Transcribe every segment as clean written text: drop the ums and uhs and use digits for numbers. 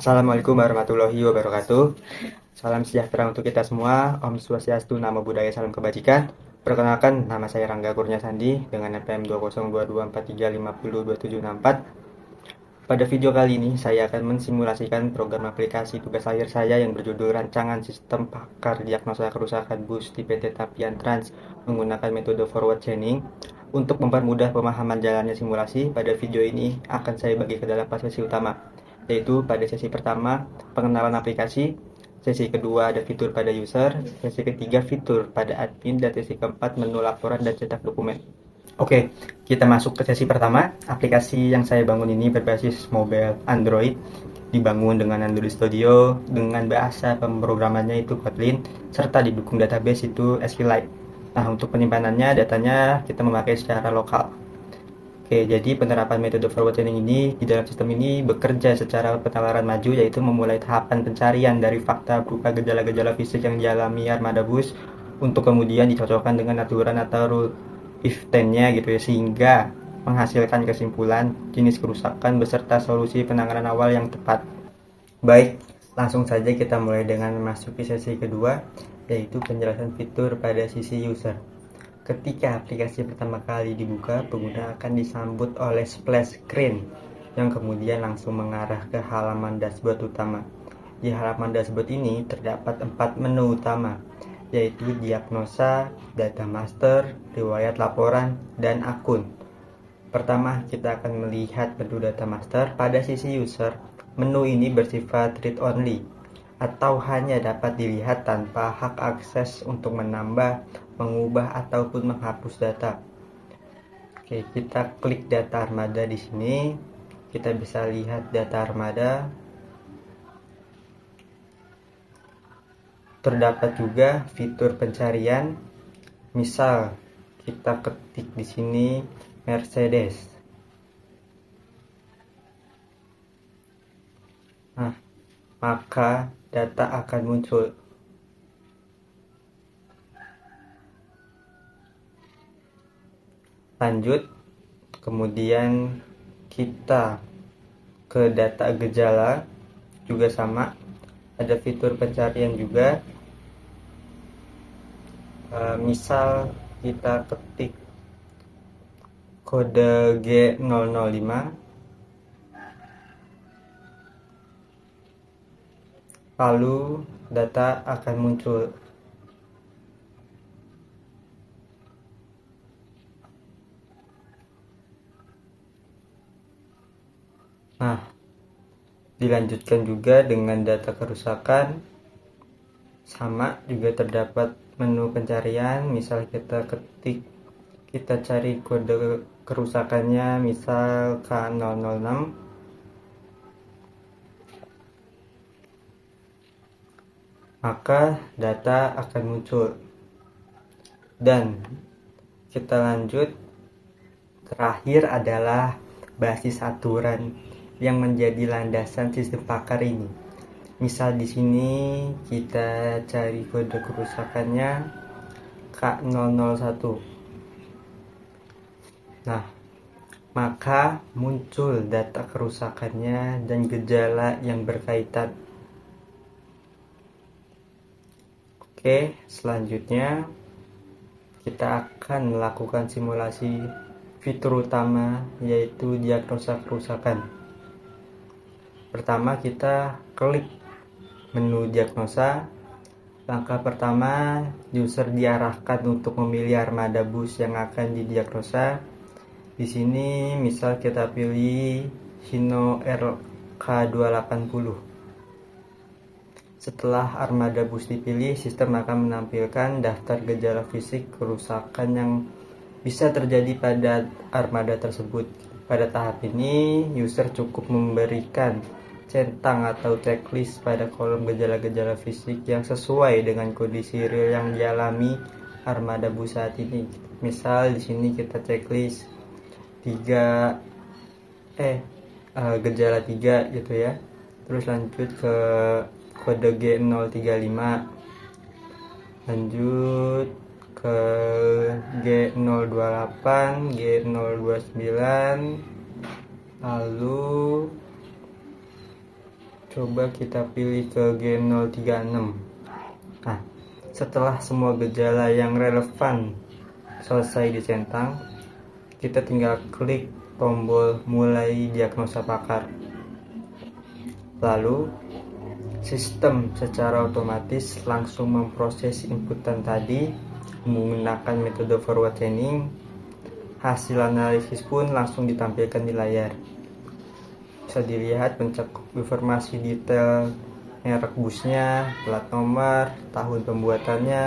Assalamualaikum warahmatullahi wabarakatuh. Salam sejahtera untuk kita semua. Om Swastiastu, Namo Buddhaya, salam kebajikan. Perkenalkan, nama saya Rangga Kurnia Sandi dengan NPM 2022435022764. Pada video kali ini, saya akan mensimulasikan program aplikasi tugas akhir saya yang berjudul Rancangan Sistem Pakar Diagnosa Kerusakan Bus di PT Tapian Trans menggunakan metode forward chaining. Untuk mempermudah pemahaman jalannya simulasi, pada video ini akan saya bagi ke dalam 4 sesi utama, yaitu pada sesi pertama pengenalan aplikasi, sesi kedua ada fitur pada user, sesi ketiga fitur pada admin, dan sesi keempat menu laporan dan cetak dokumen. Oke, kita masuk ke sesi pertama. Aplikasi yang saya bangun ini berbasis mobile Android, dibangun dengan Android Studio dengan bahasa pemrogramannya itu Kotlin, serta didukung database itu SQLite. Nah, untuk penyimpanannya datanya kita memakai secara lokal. Oke, jadi penerapan metode forward chaining ini di dalam sistem ini bekerja secara penalaran maju, yaitu memulai tahapan pencarian dari fakta berupa gejala-gejala fisik yang dialami armada bus untuk kemudian dicocokkan dengan aturan atau rule if then-nya gitu ya, sehingga menghasilkan kesimpulan jenis kerusakan beserta solusi penanganan awal yang tepat. Baik, langsung saja kita mulai dengan memasuki sesi kedua, yaitu penjelasan fitur pada sisi user. Ketika aplikasi pertama kali dibuka, pengguna akan disambut oleh splash screen yang kemudian langsung mengarah ke halaman dashboard utama. Di halaman dashboard ini terdapat 4 menu utama, yaitu diagnosa, data master, riwayat laporan, dan akun. Pertama, kita akan melihat menu data master. Pada sisi user, menu ini bersifat read only atau hanya dapat dilihat tanpa hak akses untuk menambah, mengubah, ataupun menghapus data. Oke, kita klik data armada di sini. Kita bisa lihat data armada. Terdapat juga fitur pencarian. Misal kita ketik di sini Mercedes. Nah, maka data akan muncul. Lanjut, kemudian kita ke data gejala, juga sama, ada fitur pencarian juga. Misal kita ketik kode G005, lalu data akan muncul. Nah, dilanjutkan juga dengan data kerusakan, sama juga terdapat menu pencarian. Misal kita ketik, kita cari kode kerusakannya, misal K006, maka data akan muncul. Dan kita lanjut, terakhir adalah basis aturan yang menjadi landasan sistem pakar ini. Misal di sini kita cari kode kerusakannya K001. Nah, maka muncul data kerusakannya dan gejala yang berkaitan. Oke, selanjutnya kita akan melakukan simulasi fitur utama, yaitu diagnosa kerusakan. Pertama, kita klik menu diagnosa. Langkah pertama, user diarahkan untuk memilih armada bus yang akan didiagnosa. Di sini misal kita pilih Hino RK280. Setelah armada bus dipilih, sistem akan menampilkan daftar gejala fisik kerusakan yang bisa terjadi pada armada tersebut. Pada tahap ini, user cukup memberikan centang atau checklist pada kolom gejala-gejala fisik yang sesuai dengan kondisi real yang dialami armada bus saat ini. Misal di sini kita checklist gejala 3 gitu ya. Terus lanjut ke kode G035, lanjut ke G028, G029, lalu Coba kita pilih ke G036. Nah, setelah semua gejala yang relevan selesai dicentang, kita tinggal klik tombol mulai diagnosa pakar. Lalu sistem secara otomatis langsung memproses inputan tadi menggunakan metode forward chaining. Hasil analisis pun langsung ditampilkan di layar. Bisa dilihat mencakup informasi detail merek busnya, plat nomor, tahun pembuatannya,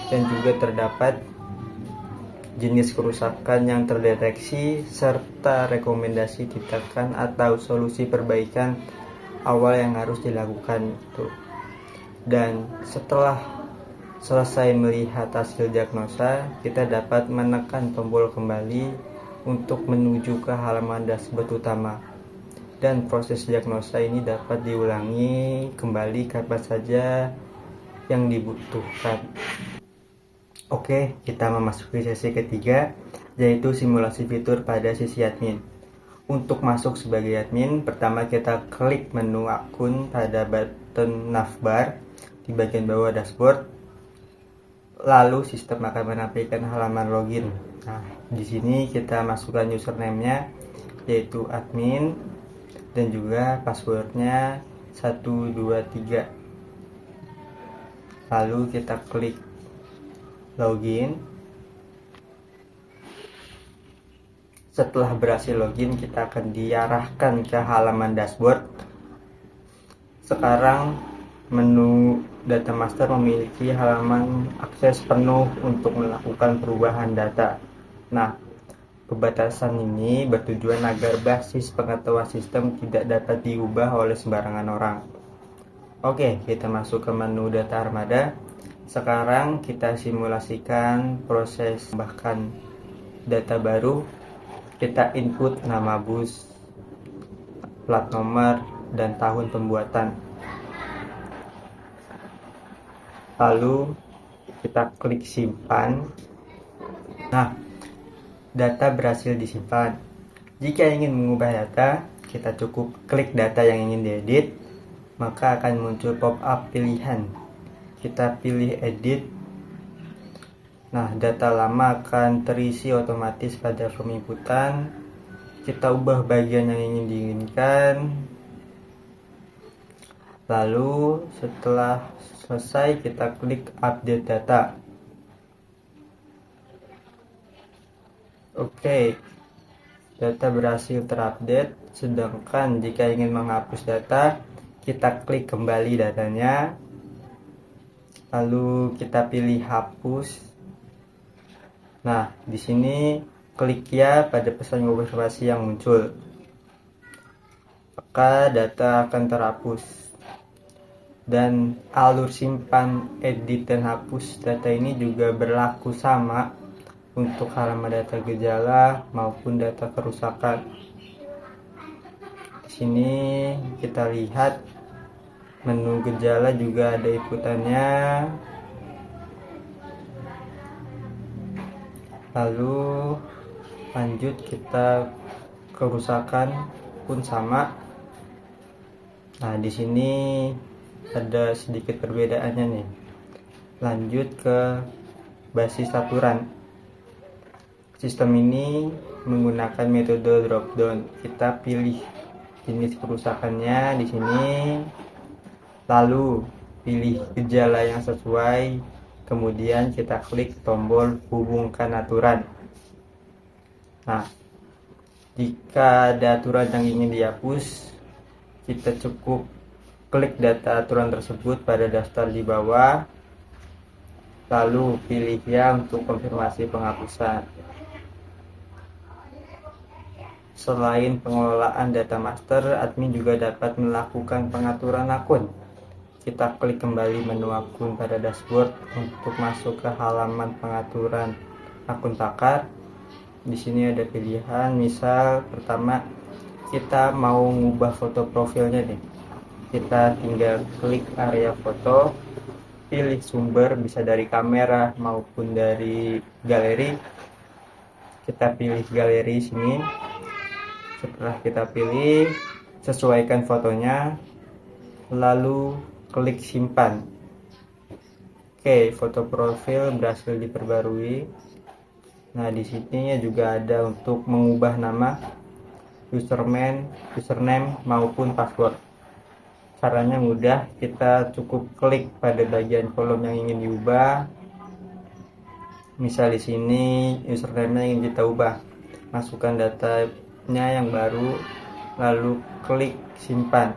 dan juga terdapat jenis kerusakan yang terdeteksi serta rekomendasi tindakan atau solusi perbaikan awal yang harus dilakukan itu. Dan setelah selesai melihat hasil diagnosa, kita dapat menekan tombol kembali untuk menuju ke halaman dashboard utama. Dan proses diagnosa ini dapat diulangi kembali kapan saja yang dibutuhkan. Oke, kita memasuki sesi ketiga, yaitu simulasi fitur pada sisi admin. Untuk masuk sebagai admin, pertama kita klik menu akun pada button navbar di bagian bawah dashboard. Lalu sistem akan menampilkan halaman login. Nah, di sini kita masukkan username-nya, yaitu admin, dan juga passwordnya 123. Lalu kita klik login. Setelah berhasil login, kita akan diarahkan ke halaman dashboard. Sekarang menu data master memiliki halaman akses penuh untuk melakukan perubahan data. Nah, pembatasan ini bertujuan agar basis pengetahuan sistem tidak dapat diubah oleh sembarangan orang. Oke, kita masuk ke menu data armada. Sekarang kita simulasikan proses tambahkan data baru. Kita input nama bus, plat nomor, dan tahun pembuatan. Lalu kita klik simpan. Nah, data berhasil disimpan. Jika ingin mengubah data, kita cukup klik data yang ingin diedit, maka akan muncul pop-up pilihan. Kita pilih edit. Nah, data lama akan terisi otomatis pada form inputan. Kita ubah bagian yang ingin diinginkan. Lalu setelah selesai, kita klik update data. Oke, data berhasil terupdate. Sedangkan jika ingin menghapus data, kita klik kembali datanya. Lalu kita pilih hapus. Nah, di sini klik ya pada pesan konfirmasi yang muncul. Maka data akan terhapus. Dan alur simpan, edit, dan hapus data ini juga berlaku sama untuk halaman data gejala maupun data kerusakan. Di sini kita lihat menu gejala juga ada inputannya. Lalu lanjut kita kerusakan pun sama. Nah, di sini ada sedikit perbedaannya nih. Lanjut ke basis aturan. Sistem ini menggunakan metode drop down. Kita pilih jenis kerusakannya di sini. Lalu pilih gejala yang sesuai. Kemudian kita klik tombol hubungkan aturan. Nah, jika ada aturan yang ingin dihapus, kita cukup klik data aturan tersebut pada daftar di bawah, lalu pilih ya untuk konfirmasi penghapusan. Selain pengelolaan data master, admin juga dapat melakukan pengaturan akun. Kita klik kembali menu akun pada dashboard untuk masuk ke halaman pengaturan akun pakar. Di sini ada pilihan, misal pertama kita mau ngubah foto profilnya nih. Kita tinggal klik area foto, pilih sumber, bisa dari kamera maupun dari galeri. Kita pilih galeri sini. Setelah kita pilih, sesuaikan fotonya. lalu klik simpan. Oke, foto profil berhasil diperbarui. Nah, di sini juga ada untuk mengubah nama, username maupun password. Caranya mudah, kita cukup klik pada bagian kolom yang ingin diubah. Misal di sini username-nya ingin kita ubah, masukkan datanya yang baru, lalu klik simpan.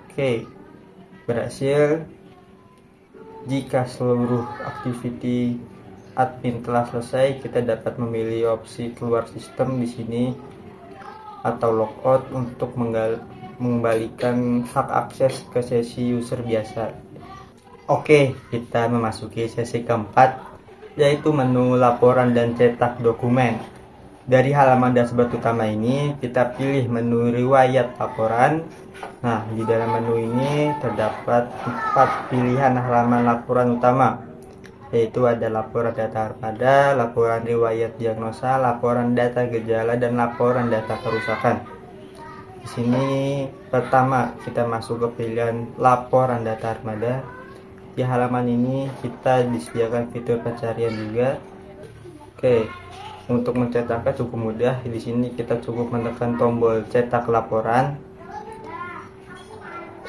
Oke, berhasil. Jika seluruh aktiviti admin telah selesai, kita dapat memilih opsi keluar sistem di sini atau logout untuk mengembalikan hak akses ke sesi user biasa. Oke, kita memasuki sesi keempat, yaitu menu laporan dan cetak dokumen. Dari halaman dashboard utama ini, kita pilih menu riwayat laporan. Nah, di dalam menu ini terdapat 4 pilihan halaman laporan utama, yaitu ada laporan data armada, laporan riwayat diagnosa, laporan data gejala, dan laporan data kerusakan. Di sini pertama kita masuk ke pilihan laporan data armada. Di halaman ini kita disediakan fitur pencarian juga. Oke, untuk mencetaknya cukup mudah. Di sini kita cukup menekan tombol cetak laporan.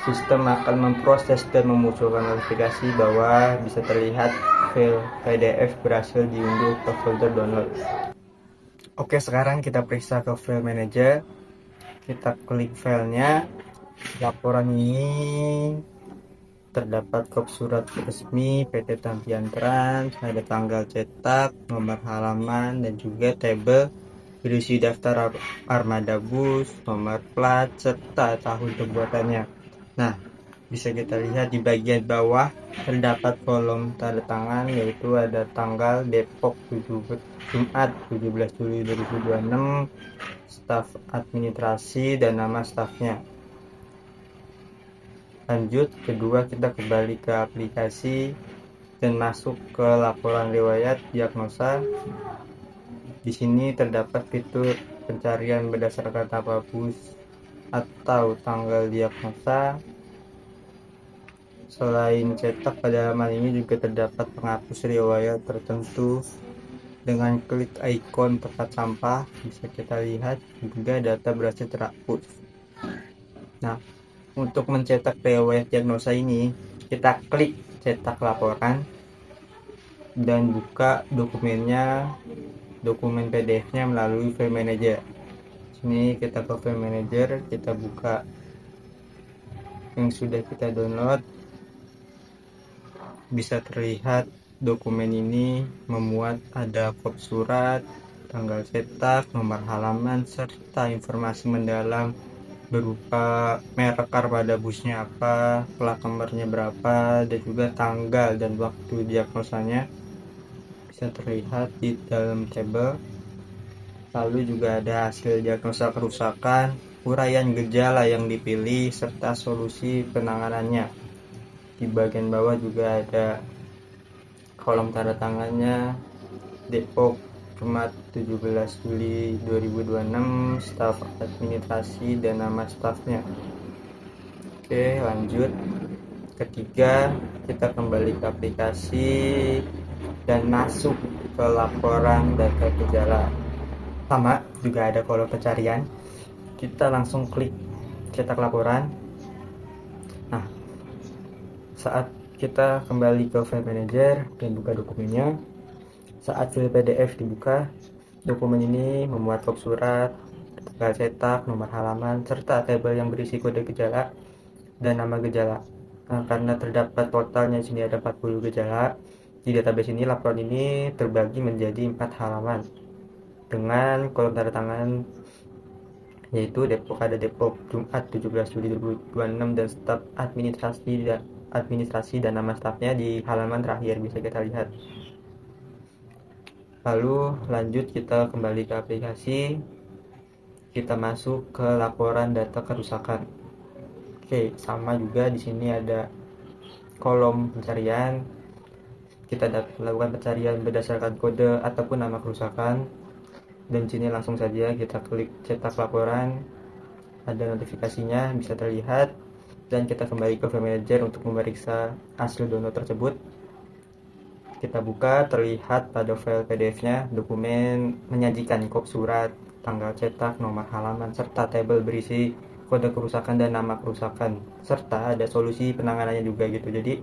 Sistem akan memproses dan memunculkan notifikasi bahwa bisa terlihat file PDF berhasil diunduh ke folder download. Oke, sekarang kita periksa ke file manager. Kita klik filenya. Laporan ini terdapat kop surat resmi PT Tampian Trans, ada tanggal cetak, nomor halaman, dan juga tabel berisi daftar armada bus, nomor plat, serta tahun pembuatannya. Nah, bisa kita lihat di bagian bawah terdapat kolom tanda tangan, yaitu ada tanggal Depok Jumat 17 Juli 2026, staf administrasi, dan nama stafnya. Lanjut, kedua kita kembali ke aplikasi dan masuk ke laporan riwayat diagnosa. Di sini terdapat fitur pencarian berdasarkan nama bus atau tanggal diagnosa. Selain cetak, pada halaman ini juga terdapat penghapus riwayat tertentu. Dengan klik ikon tempat sampah bisa kita lihat juga data berhasil terhapus. Nah, untuk mencetak riwayat diagnosa ini, kita klik cetak laporan dan buka dokumennya, dokumen PDF-nya melalui file manager. Sini kita ke file manager, kita buka yang sudah kita download. Bisa terlihat dokumen ini memuat ada kop surat, tanggal cetak, nomor halaman, serta informasi mendalam berupa merek armada busnya apa, plat nomornya berapa, dan juga tanggal dan waktu diagnosanya bisa terlihat di dalam tabel. Lalu juga ada hasil diagnosa kerusakan, uraian gejala yang dipilih, serta solusi penanganannya. Di bagian bawah juga ada kolom tanda tangannya, Depok Jumat 17 Juli 2026, staf administrasi, dan nama stafnya. Oke, lanjut. Ketiga, kita kembali ke aplikasi dan masuk ke laporan data gejala. Sama, juga ada kolom pencarian. Kita langsung klik cetak laporan. Nah, saat kita kembali ke file manager dan buka dokumennya, saat file PDF dibuka, dokumen ini memuat kop surat, tanggal cetak, nomor halaman, serta tabel yang berisi kode gejala dan nama gejala. Nah, karena terdapat totalnya sini ada 40 gejala, di database ini laporan ini terbagi menjadi 4 halaman dengan kolom tanda tangan, yaitu ada Depok Jumat 17 Juli 2026 dan staf administrasi dan nama stafnya di halaman terakhir bisa kita lihat. Lalu lanjut, kita kembali ke aplikasi, kita masuk ke laporan data kerusakan. Oke, sama juga di sini ada kolom pencarian. Kita dapat melakukan pencarian berdasarkan kode ataupun nama kerusakan. Dan sini langsung saja kita klik cetak laporan. Ada notifikasinya bisa terlihat. Dan kita kembali ke File Manager untuk memeriksa hasil download tersebut. Kita buka, terlihat pada file PDF-nya dokumen menyajikan kop surat, tanggal cetak, nomor halaman, serta tabel berisi kode kerusakan dan nama kerusakan, serta ada solusi penanganannya juga gitu. Jadi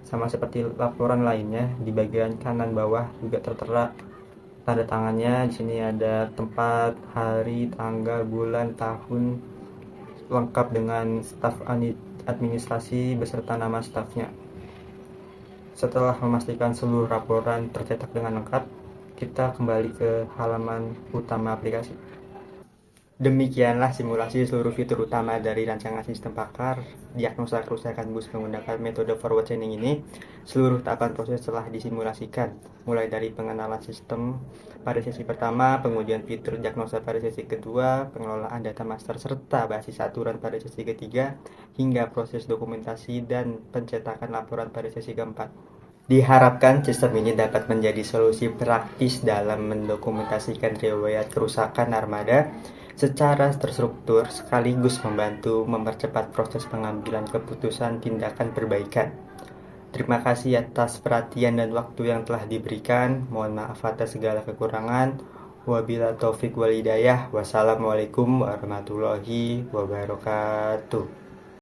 sama seperti laporan lainnya, di bagian kanan bawah juga tertera tanda tangannya. Di sini ada tempat, hari, tanggal, bulan, tahun, lengkap dengan staf administrasi beserta nama stafnya. Setelah memastikan seluruh laporan tercetak dengan lengkap, kita kembali ke halaman utama aplikasi. Demikianlah simulasi seluruh fitur utama dari rancangan sistem pakar diagnosa kerusakan bus menggunakan metode forward chaining ini. Seluruh tahapan proses telah disimulasikan, mulai dari pengenalan sistem pada sesi pertama, pengujian fitur diagnosa pada sesi kedua, pengelolaan data master serta basis aturan pada sesi ketiga, hingga proses dokumentasi dan pencetakan laporan pada sesi keempat. Diharapkan sistem ini dapat menjadi solusi praktis dalam mendokumentasikan riwayat kerusakan armada secara terstruktur, sekaligus membantu mempercepat proses pengambilan keputusan tindakan perbaikan. Terima kasih atas perhatian dan waktu yang telah diberikan. Mohon maaf atas segala kekurangan. Wabillahi taufik wal hidayah. Wassalamualaikum warahmatullahi wabarakatuh.